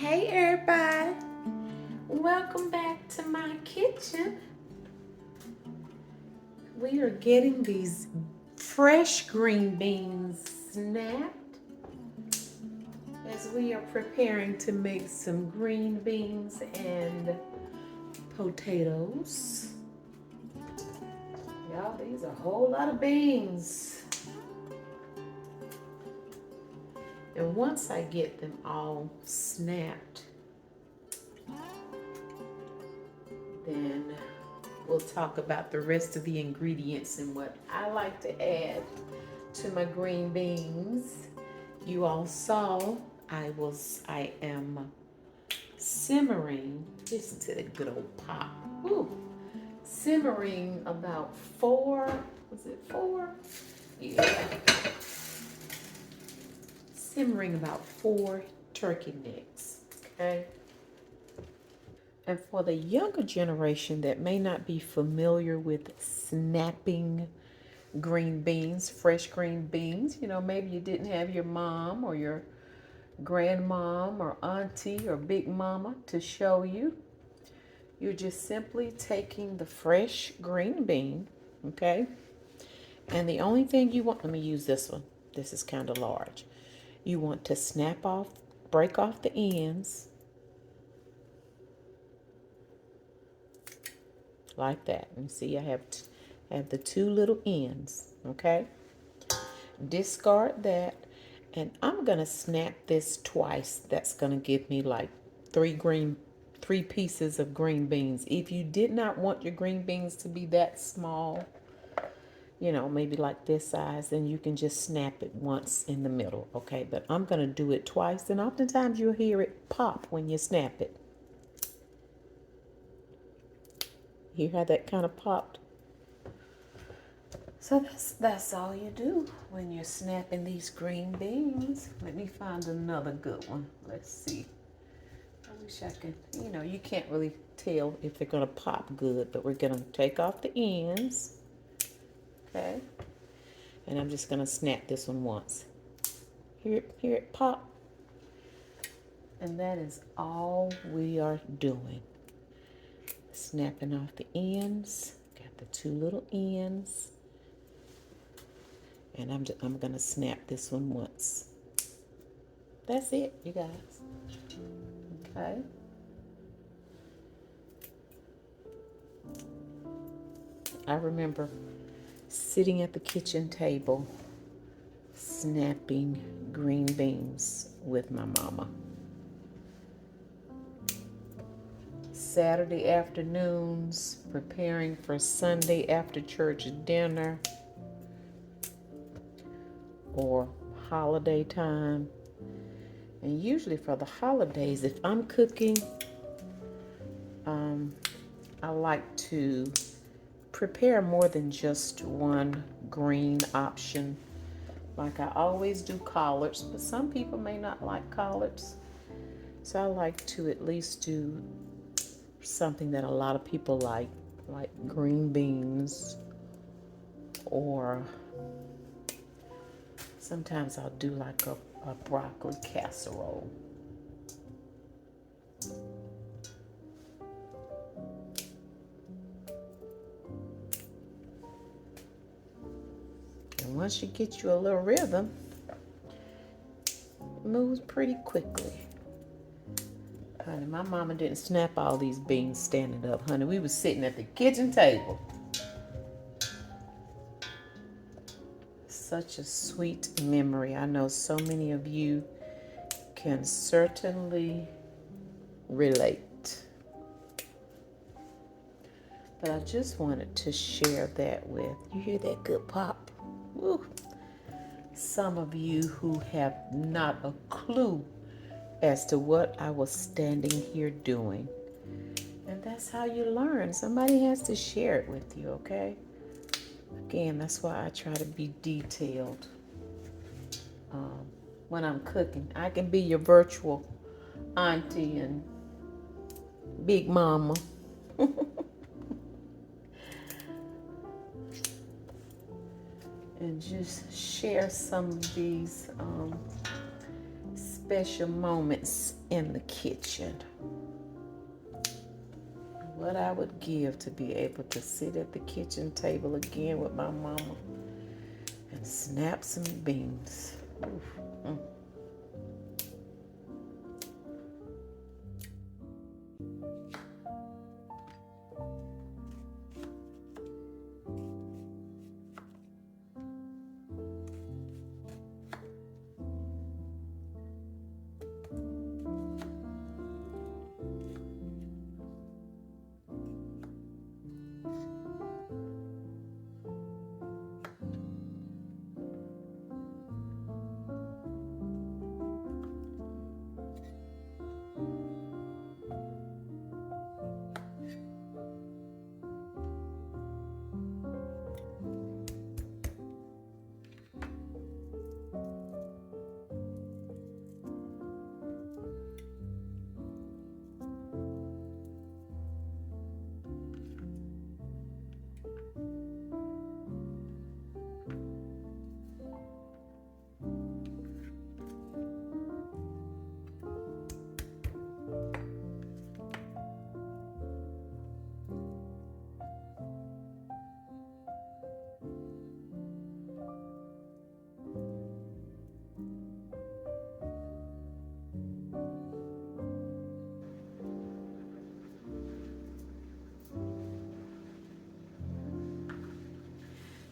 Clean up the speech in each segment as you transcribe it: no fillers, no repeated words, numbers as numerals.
Hey everybody, welcome back to my kitchen. We are getting these fresh green beans snapped as we are preparing to make some green beans and potatoes. Y'all, these are a whole lot of beans. And once I get them all snapped, then we'll talk about the rest of the ingredients and what I like to add to my green beans. You all saw I am simmering. Listen to the good old pop. Ooh. Simmering about four, was it four? Yeah. Simmering about 4 turkey necks, okay? And for the younger generation that may not be familiar with snapping green beans, fresh green beans, you know, maybe you didn't have your mom or your grandmom or auntie or big mama to show you. You're just simply taking the fresh green bean, okay? And the only thing you want, let me use this one. This is kind of large. You want to snap off, break off the ends like that. And see, I have the 2 little ends, okay? Discard that, and I'm gonna snap this twice. That's gonna give me like 3 pieces of green beans. If you did not want your green beans to be that small, you know, maybe like this size, then you can just snap it once in the middle, okay? But I'm gonna do it twice, and oftentimes you'll hear it pop when you snap it. Hear how that kind of popped? So that's all you do when you're snapping these green beans. Let me find another good one. Let's see. I wish I could, you know, you can't really tell if they're gonna pop good, but we're gonna take off the ends. Okay. And I'm just gonna snap this one once. Hear it pop. And that is all we are doing. Snapping off the ends. Got the 2 little ends. And I'm gonna snap this one once. That's it, you guys. Okay. I remember sitting at the kitchen table snapping green beans with my mama. Saturday afternoons, preparing for Sunday after church dinner or holiday time. And usually for the holidays, if I'm cooking, I like to prepare more than just one green option. Like I always do collards, but some people may not like collards. So I like to at least do something that a lot of people like green beans, or sometimes I'll do like a broccoli casserole. And once you get you a little rhythm, it moves pretty quickly. Honey, my mama didn't snap all these beans standing up, honey. We was sitting at the kitchen table. Such a sweet memory. I know so many of you can certainly relate. But I just wanted to share that with you. Hear that good pop? Woo. Some of you who have not a clue as to what I was standing here doing. And that's how you learn. Somebody has to share it with you, okay? Again, that's why I try to be detailed when I'm cooking. I can be your virtual auntie and big mama. And just share some of these special moments in the kitchen. What I would give to be able to sit at the kitchen table again with my mama and snap some beans. Oof.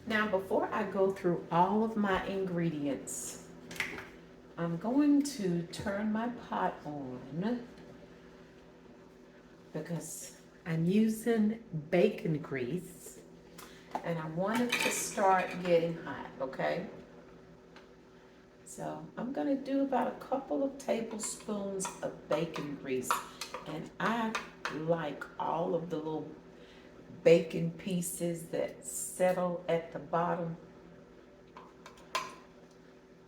Now, before I go through all of my ingredients, I'm going to turn my pot on because I'm using bacon grease and I want it to start getting hot, okay? So I'm gonna do about a couple of tablespoons of bacon grease, and I like all of the little bacon pieces that settle at the bottom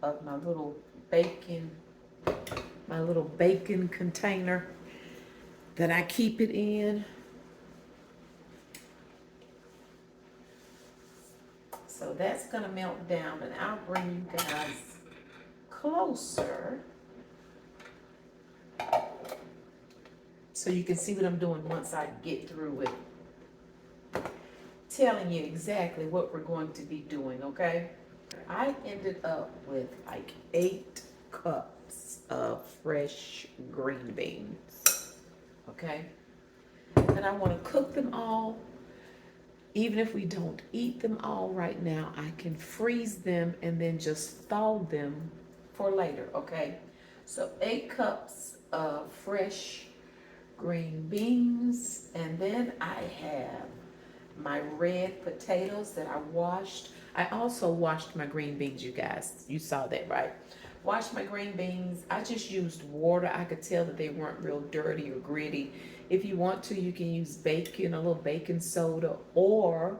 of my little bacon container that I keep it in. So that's gonna melt down, and I'll bring you guys closer so you can see what I'm doing once I get through with telling you exactly what we're going to be doing, okay? I ended up with like 8 cups of fresh green beans, okay? And I want to cook them all. Even if we don't eat them all right now, I can freeze them and then just thaw them for later, okay? So 8 cups of fresh green beans, and then I have my red potatoes that I washed. I also washed my green beans, you guys. You saw that, right? Washed my green beans. I just used water. I could tell that they weren't real dirty or gritty. If you want to, you can use bacon, a little baking soda, or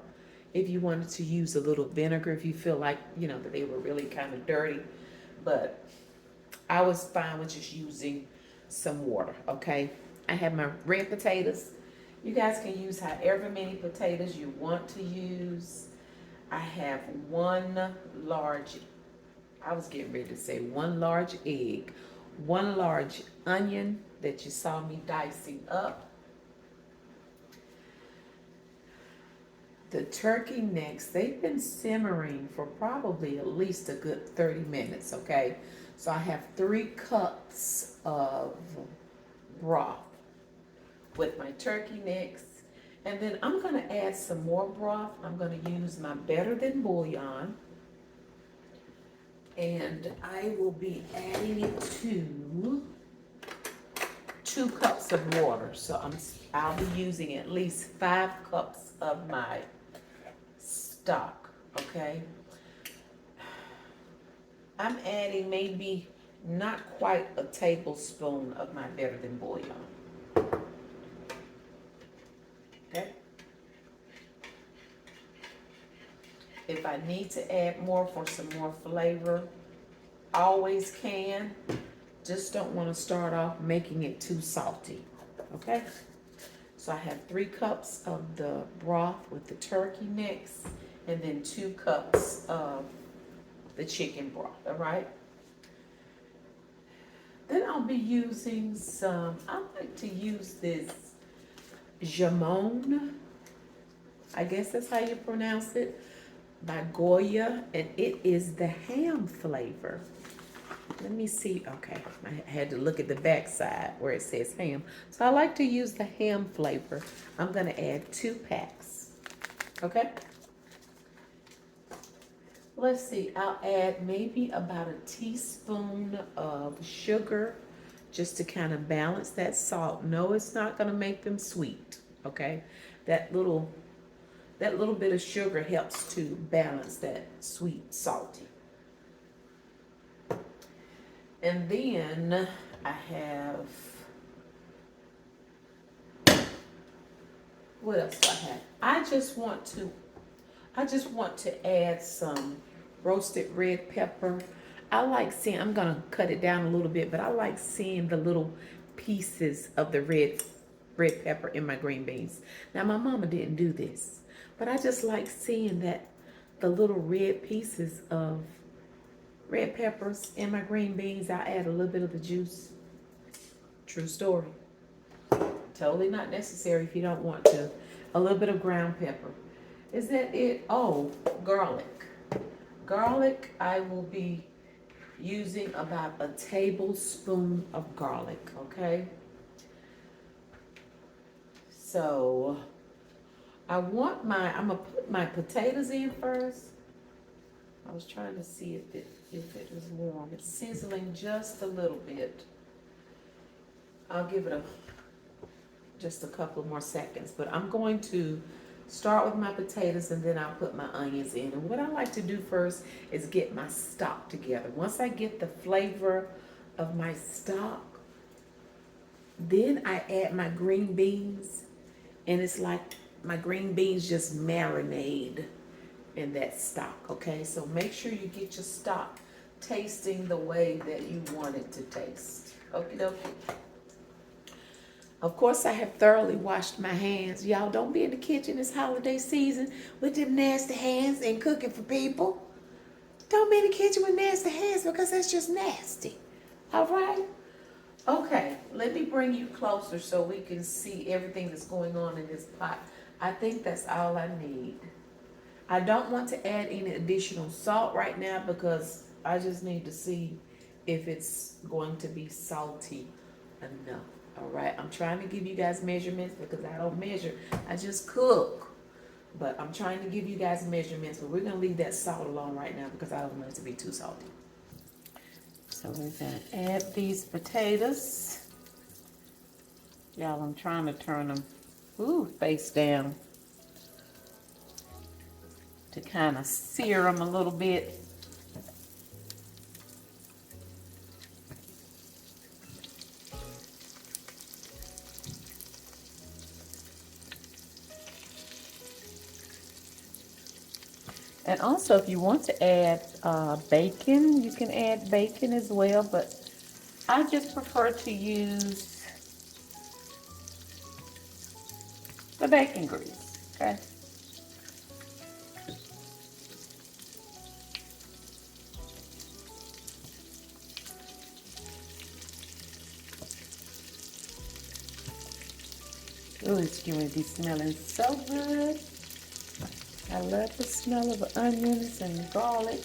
if you wanted to use a little vinegar if you feel like, you know, that they were really kind of dirty. But I was fine with just using some water, okay? I have my red potatoes. You guys can use however many potatoes you want to use. I have 1 large, I was getting ready to say 1 large egg, 1 large onion that you saw me dicing up. The turkey necks, they've been simmering for probably at least a good 30 minutes, okay? So I have 3 cups of broth with my turkey necks. And then I'm gonna add some more broth. I'm gonna use my Better Than Bouillon. And I will be adding it to 2 cups of water. So I'll be using at least 5 cups of my stock, okay? I'm adding maybe not quite a tablespoon of my Better Than Bouillon. Okay. If I need to add more for some more flavor, always can. Just don't want to start off making it too salty. Okay. So I have 3 cups of the broth with the turkey necks, and then 2 cups of the chicken broth. All right. Then I'll be using some, I like to use this jamon, I guess that's how you pronounce it, by Goya, and it is the ham flavor. Let me see. Okay, I had to look at the back side where it says ham. So I like to use the ham flavor. I'm going to add 2 packs. Okay? Let's see. I'll add maybe about a teaspoon of sugar just to kind of balance that salt. No, it's not going to make them sweet. Okay? That little bit of sugar helps to balance that sweet, salty. And then I have, what else do I have? I just want to add some roasted red pepper. I like seeing, I'm gonna cut it down a little bit, but I like seeing the little pieces of the red pepper in my green beans. Now my mama didn't do this, but I just like seeing that the little red pieces of red peppers in my green beans. I add a little bit of the juice. True story. Totally not necessary if you don't want to. A little bit of ground pepper. Is that it? Oh, garlic. Garlic, I will be using about a tablespoon of garlic, okay? So, I'm gonna put my potatoes in first. I was trying to see if it was warm. It's sizzling just a little bit. I'll give it just a couple more seconds, but I'm going to start with my potatoes and then I'll put my onions in. And what I like to do first is get my stock together. Once I get the flavor of my stock, then I add my green beans, and it's like my green beans just marinade in that stock, okay? So make sure you get your stock tasting the way that you want it to taste. Okie dokie. Of course, I have thoroughly washed my hands. Y'all don't be in the kitchen this holiday season with them nasty hands and cooking for people. Don't be in the kitchen with nasty hands because that's just nasty. All right? Okay, let me bring you closer so we can see everything that's going on in this pot. I think that's all I need. I don't want to add any additional salt right now because I just need to see if it's going to be salty enough. All right, I'm trying to give you guys measurements because I don't measure. I just cook. But I'm trying to give you guys measurements, but we're going to leave that salt alone right now because I don't want it to be too salty. So we're going to add these potatoes. Y'all, I'm trying to turn them face down to kind of sear them a little bit. And also, if you want to add bacon, you can add bacon as well, but I just prefer to use the bacon grease, okay? Ooh, it's going to be smelling so good. I love the smell of onions and garlic.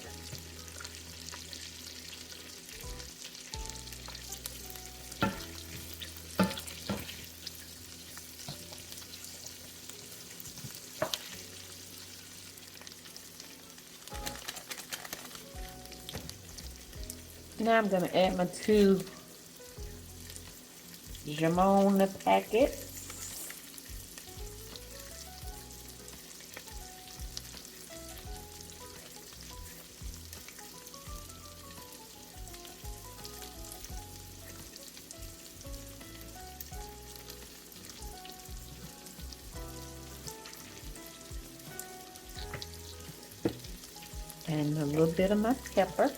Now I'm going to add my 2 jamon packets. And a little bit of my pepper.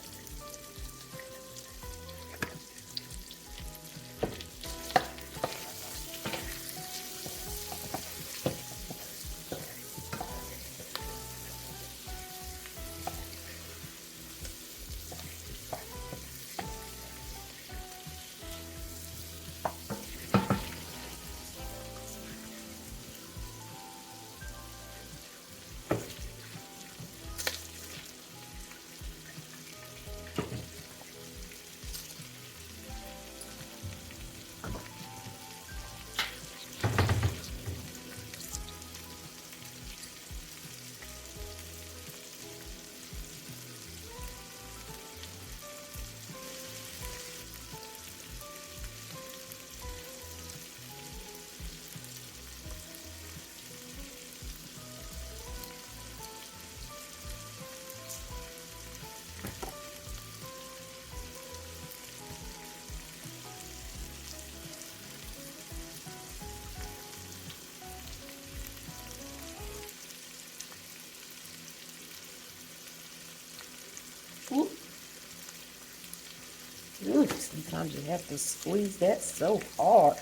Ooh, sometimes you have to squeeze that so hard.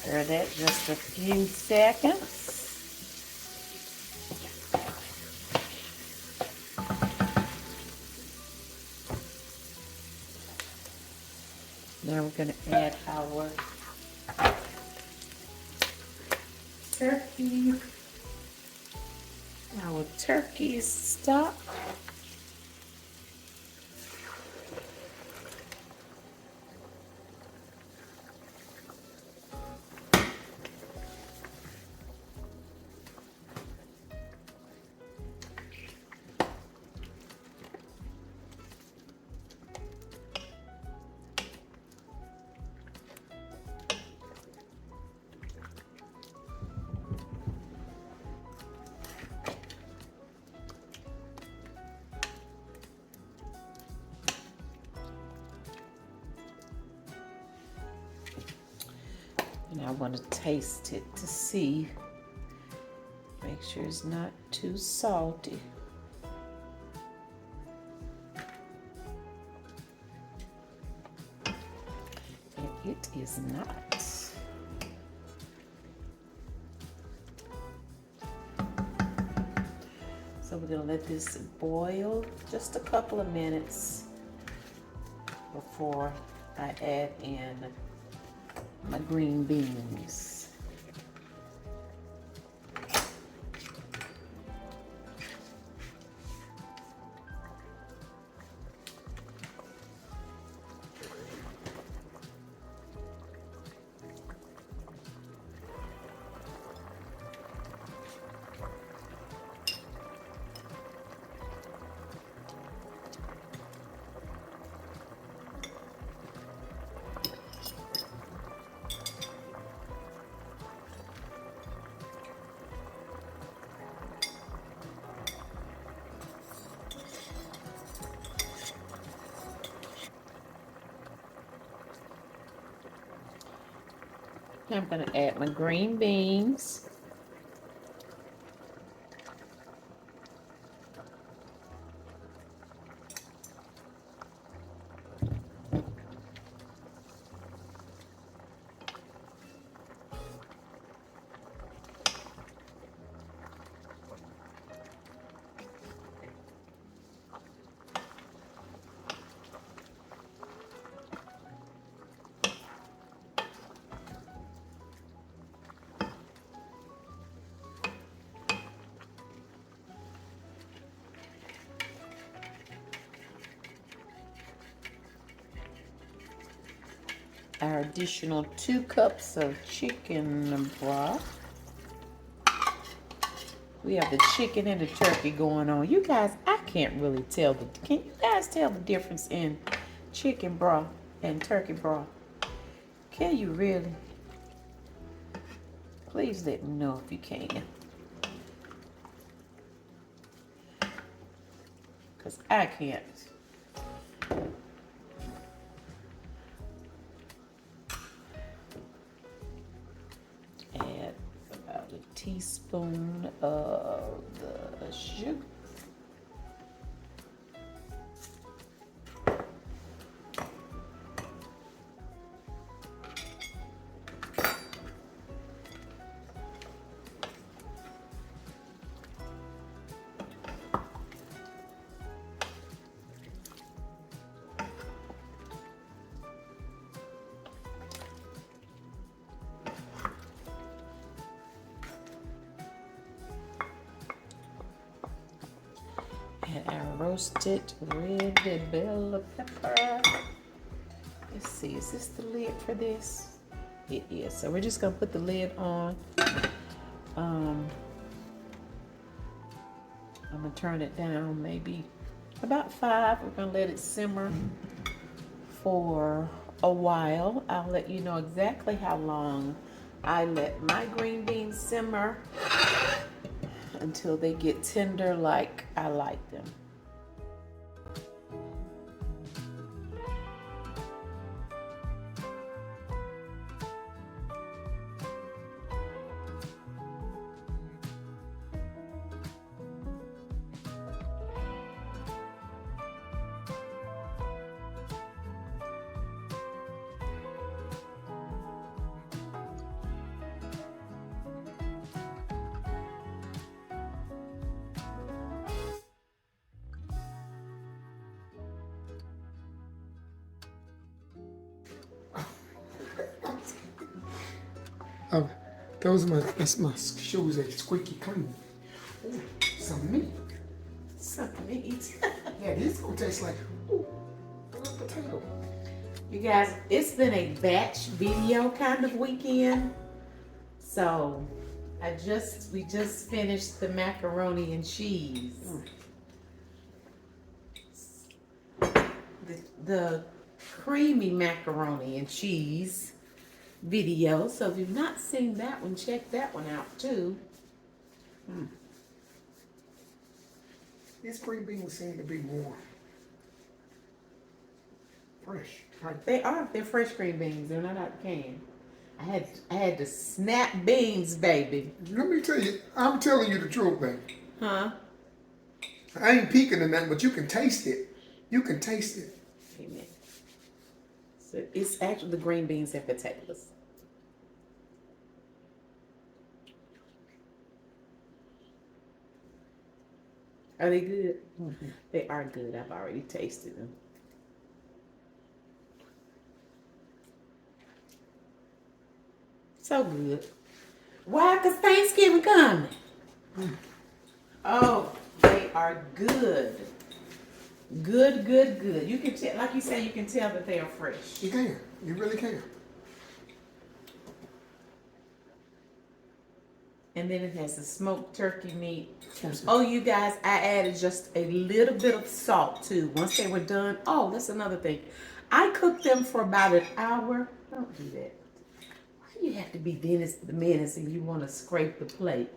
Stir that just a few seconds. Now we're going to add our turkey stock. And I want to taste it to see, make sure it's not too salty. And it is not. So we're going to let this boil just a couple of minutes before I add in my green beans. I'm going to add my green beans. Our additional 2 cups of chicken broth. We have the chicken and the turkey going on. You guys, I can't really tell can you guys tell the difference in chicken broth and turkey broth? Can you really? Please let me know if you can. Because I can't. Add about a teaspoon of the sugar. And our roasted red bell pepper. Let's see, is this the lid for this? It is. So we're just gonna put the lid on. I'm gonna turn it down maybe about 5. We're gonna let it simmer for a while. I'll let you know exactly how long I let my green beans simmer until they get tender like I like them. Oh, that's my shoes that squeaky clean. Ooh, some meat. Some meat. Yeah, this gonna taste like a potato. You guys, it's been a batch video kind of weekend. So we just finished the macaroni and cheese. The creamy macaroni and cheese video. So if you've not seen that one, check that one out too. These green beans seem to be more fresh. Right? They're fresh green beans. They're not out the can. I had to snap beans, baby. Let me tell you, I'm telling you the truth, baby. Huh? I ain't peeking in that, but you can taste it. You can taste it. Amen. So it's actually the green beans and potatoes. Are they good? Mm-hmm. They are good. I've already tasted them. So good. Why? Because Thanksgiving coming. Oh, they are good. Good, good, good. You can tell, like you say, you can tell that they are fresh. You can. You really can. And then it has the smoked turkey meat. Oh, you guys, I added just a little bit of salt too. Once they were done, oh, that's another thing. I cooked them for about an hour. Don't do that. Why do you have to be the menace and you want to scrape the plate?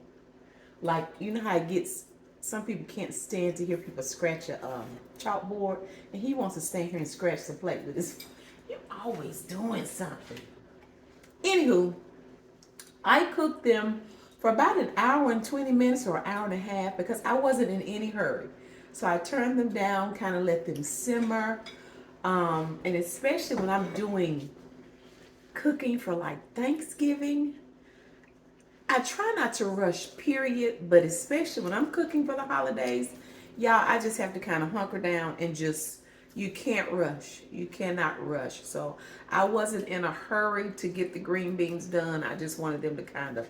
Like, you know how it gets, some people can't stand to hear people scratch a chalkboard, and he wants to stand here and scratch the plate with his, you're always doing something. Anywho, I cooked them for about an hour and 20 minutes or an hour and a half because I wasn't in any hurry. So I turned them down, kind of let them simmer. And especially when I'm doing cooking for like Thanksgiving, I try not to rush, period. But especially when I'm cooking for the holidays, y'all, I just have to kind of hunker down and just, you can't rush. You cannot rush. So I wasn't in a hurry to get the green beans done. I just wanted them to kind of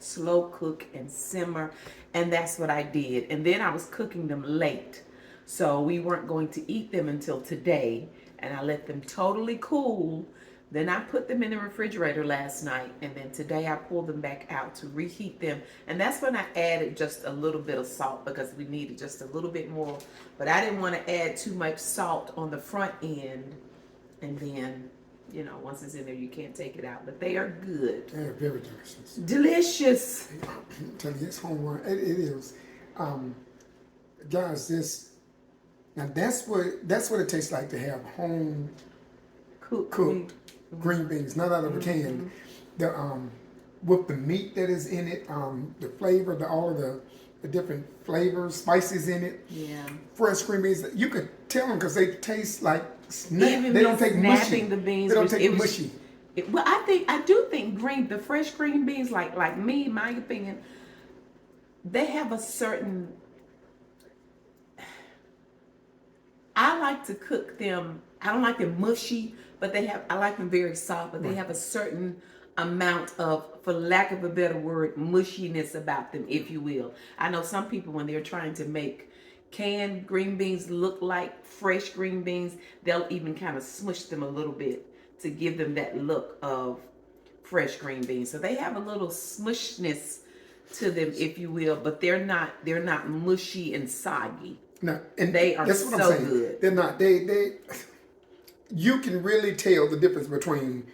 slow cook and simmer, and that's what I did. And then I was cooking them late, so we weren't going to eat them until today, and I let them totally cool. Then I put them in the refrigerator last night, and then today I pulled them back out to reheat them, and that's when I added just a little bit of salt because we needed just a little bit more, but I didn't want to add too much salt on the front end, and then, you know, once it's in there, you can't take it out. But they are good. They are very delicious. Delicious. I'm telling you, it's home run. It is. Guys, that's what it tastes like to have home cooked green beans, not out of a can. The with the meat that is in it, the flavor, all of the different flavors, spices in it. Yeah. Fresh green beans. You could tell them because they taste like snap. They don't take mushy. The beans, they don't take mushy. Well, I do think the fresh green beans, like me, in my opinion, they have a certain. I like to cook them. I don't like them mushy, but I like them very soft. But they have a certain amount of, for lack of a better word, mushiness about them, if you will. I know some people, when they're trying to make canned green beans look like fresh green beans, they'll even kind of smush them a little bit to give them that look of fresh green beans. So they have a little smushness to them, if you will, but they're not mushy and soggy. No, and They are that's what so I'm saying. good. They're not. They. You can really tell the difference between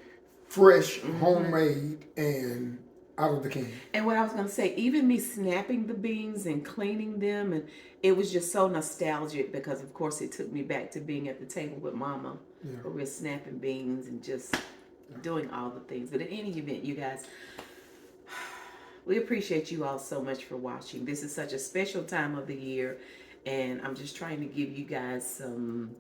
fresh, homemade, and out of the can. And what I was gonna say, even me snapping the beans and cleaning them, and it was just so nostalgic because, of course, it took me back to being at the table with Mama, where we're snapping beans and just doing all the things. But in any event, you guys, we appreciate you all so much for watching. This is such a special time of the year, and I'm just trying to give you guys some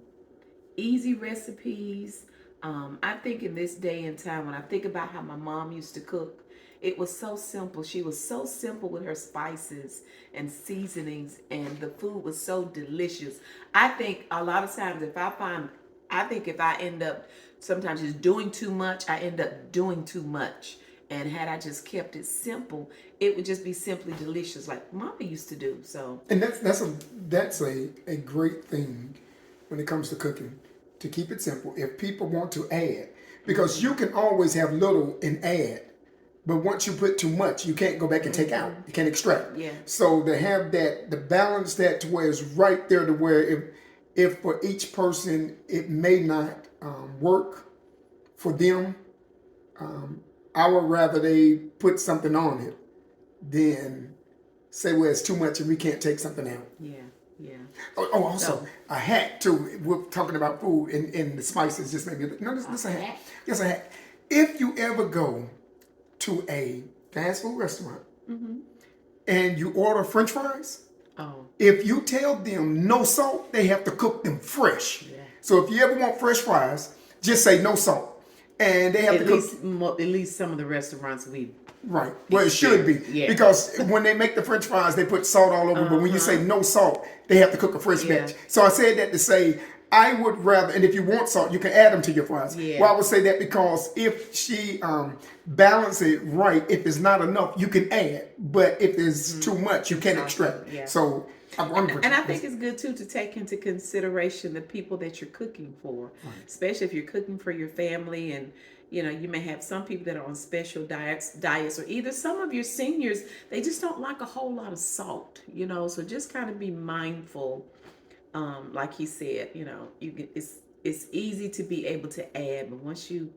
easy recipes. I think in this day and time, when I think about how my mom used to cook, it was so simple. She was so simple with her spices and seasonings, and the food was so delicious. I think a lot of times if I end up sometimes just doing too much, I end up doing too much. And had I just kept it simple, it would just be simply delicious like Mama used to do. So, and that's a great thing when it comes to cooking, to keep it simple. If people want to add, because you can always have little and add, but once you put too much, you can't go back and take out. You can't extract. Yeah. So to have that, to balance that to where it's right there, to where if for each person it may not work for them, I would rather they put something on it than say, well, it's too much and we can't take something out. Yeah, yeah. Oh, also, a hack too. We're talking about food and the spices just made me, no, this is a hack. Yes, a hack. If you ever go to a fast food restaurant and you order French fries, if you tell them no salt, they have to cook them fresh. Yeah. So if you ever want fresh fries, just say no salt. And they have at least some of the restaurants we right. Well, it should be. Yeah. Because when they make the French fries, they put salt all over. But when you say no salt, they have to cook a fresh batch. So I said that to say, I would rather, and if you want salt, you can add them to your fries. Yeah. Well, I would say that because if she balances it right, if it's not enough, you can add. But if it's too much, you can't extract. Yeah. So and I think it's good too to take into consideration the people that you're cooking for, especially if you're cooking for your family, and you know you may have some people that are on special diets, or either some of your seniors, they just don't like a whole lot of salt, you know. So just kind of be mindful, like he said, you know, it's easy to be able to add, but once you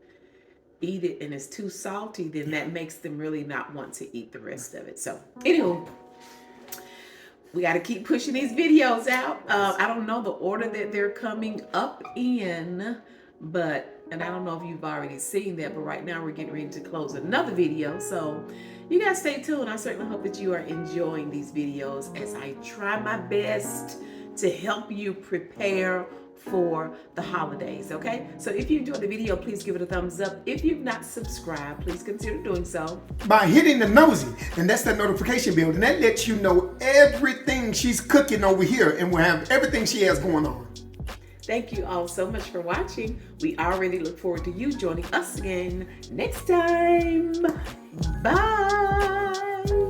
eat it and it's too salty, then that makes them really not want to eat the rest of it. So anywho, we got to keep pushing these videos out. I don't know the order that they're coming up in, and I don't know if you've already seen that, but right now we're getting ready to close another video. So you guys stay tuned. I certainly hope that you are enjoying these videos as I try my best to help you prepare for the holidays, okay? So if you enjoyed the video, please give it a thumbs up. If you've not subscribed, please consider doing so by hitting the nosy, and that's that notification bell, and that lets you know everything she's cooking over here, and we'll have everything she has going on. Thank you all so much for watching. We already look forward to you joining us again next time. Bye.